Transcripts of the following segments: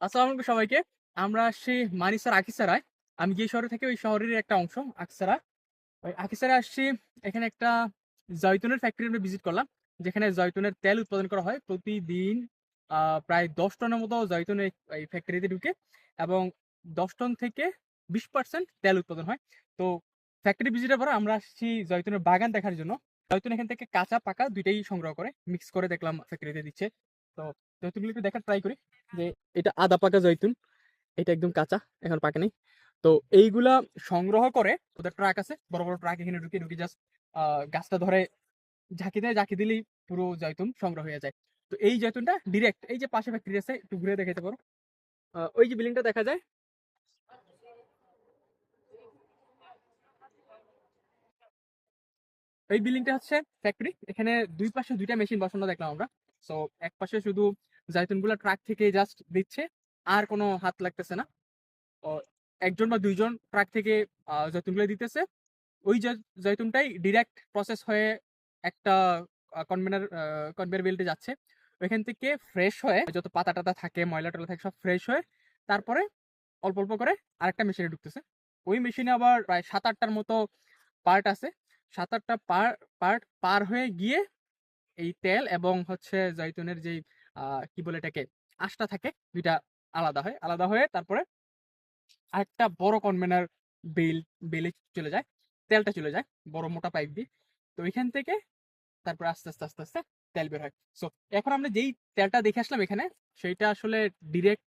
আসসালামু আলাইকুম সবাইকে। আমরা আসছি মানিসার আকিসারায়। আমি যে শহরে থাকি ওই শহরেরই একটা অংশ আকিসারা। ওই আকিসারায় আসছি, এখানে একটা জয়তুনের ফ্যাক্টরি আমরা ভিজিট করলাম। যেখানে জয়তুনের তেল উৎপাদন করা হয়। প্রতিদিন প্রায় ১০ টনের মতো জয়তুন এই ফ্যাক্টরিতে ঢুকে এবং ১০ টন থেকে ২০% তেল উৎপাদন হয়। তো ফ্যাক্টরি ভিজিটের পরে আমরা আসছি জয়তুনের বাগান দেখার জন্য। জয়তুন এখান থেকে কাঁচা পাকা ২ টাই সংগ্রহ করে মিক্স করে দেখলাম ফ্যাক্টরিতে দিচ্ছে। তো জৈতুনগুলো একটু দেখার ট্রাই করি যে এটা আধা পাকা জৈতুন, এটা একদম কাঁচা, এখন পাকে নেই। তো এইগুলা সংগ্রহ করে ওদের ট্রাক আছে, বড় বড় ট্রাক এখানে ঢুকে ঢুকে জাস্ট গাছটা ধরে ঝাঁকি দেয়, ঝাঁকি দিলেই পুরো জৈতুন সংগ্রহ হয়ে যায়। তো এই জৈতুনটা ডিরেক্ট এই যে পাশে ফ্যাক্টরি আছে, একটু ঘুরে দেখাতে পারো। ওই যে বিল্ডিংটা দেখা যায়, এই বিল্ডিংটা হচ্ছে ফ্যাক্টরি। এখানে দুই পাশে দুইটা মেশিন বসানো দেখলাম আমরা। সো এক পাশে শুধু জৈতুনগুলা ট্রাক থেকে জাস্ট দিচ্ছে, আর কোনো হাত লাগতেছে না। ও, একজন বা দুইজন ট্রাক থেকে জৈতুনগুলো দিতেছে। ওই জৈতুনটাই ডিরেক্ট প্রসেস হয়ে একটা কনভেয়ার বেল্টে যাচ্ছে। ওইখান থেকে ফ্রেশ হয়ে যত পাতা টাতা থাকে, ময়লা টয়লা থাকে, সব ফ্রেশ হয়ে তারপরে অল্প অল্প করে আরেকটা মেশিনে ঢুকতেছে। ওই মেশিনে আবার প্রায় ৭-৮টার মতো পার্ট আছে। ৭-৮টা পার্ট পার হয়ে গিয়ে এই তেল এবং হচ্ছে জৈতুনের যেই কি বলে এটাকে, আঁশটা থাকে, দুইটা আলাদা হয়। আলাদা হয়ে তারপরে আরেকটা বড় কনভেয়ার বেল বেলে চলে যায়, তেলটা চলে যায় বড় মোটা পাইপ দিয়ে। তো ওইখান থেকে তারপর আস্তে আস্তে আস্তে আস্তে তেল বের হয়। সো এখন আমরা যেই তেলটা দেখে আসলাম এখানে, সেইটা আসলে ডিরেক্ট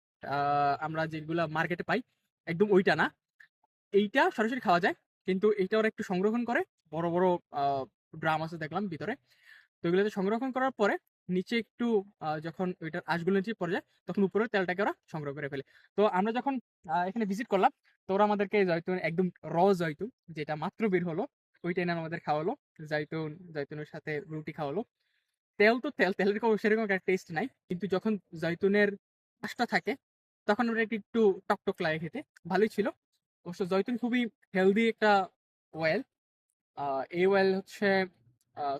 আমরা যেগুলা মার্কেটে পাই একদম ওইটা না। এইটা সরাসরি খাওয়া যায়, কিন্তু এইটা ওরা একটু সংরক্ষণ করে। বড় বড় ড্রাম আছে দেখলাম ভিতরে। তো এগুলোতে সংরক্ষণ করার পরে নিচে একটু যখন ওইটার আঁশগুলো নিচে পড়ে যায়, তখন উপরের তেলটাকে ওরা সংগ্রহ করে ফেলে। তো আমরা যখন এখানে ভিজিট করলাম, তো ওরা আমাদেরকে জয়তুন একদম জয়তুন যেটা মাত্র বের হলো, ওইটা এনে আমাদের খাওয়ালো। জয়তুনের সাথে রুটি খাওয়ালো। তেল তো তেল, তেলের কোনো সেরকম একটা টেস্ট নাই। কিন্তু যখন জয়তুনের আঁশটা থাকে, তখন ওটা একটু টকটক লাগে খেতে। ভালোই ছিল। অবশ্য জয়তুন খুবই হেলদি একটা অয়েল। এই অয়েল হচ্ছে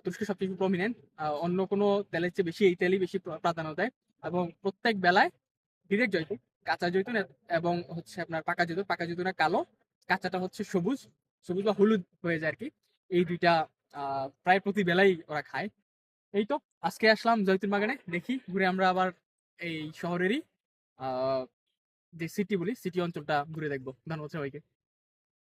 তুরস্কে সবচেয়ে প্রমিনেন্ট। অন্য কোনো তেলের চেয়ে বেশি এই তেলই বেশি প্রাধান্য দেয়। এবং প্রত্যেক বেলায় ডিরেক্ট জৈতুন, কাঁচা জৈতুন এবং হচ্ছে আপনার পাকা জৈতুন। পাকা জৈতুনটা কালো, কাঁচাটা হচ্ছে সবুজ, সবুজ বা হলুদ হয়ে যায় আর কি। এই দুইটা প্রায় প্রতি বেলাই ওরা খায়। এই তো আজকে আসলাম জৈতুন বাগানে, দেখি ঘুরে আমরা আবার এই শহরেরই আহ যে সিটি বলি, সিটি অঞ্চলটা ঘুরে দেখবো। ধন্যবাদ সবাইকে।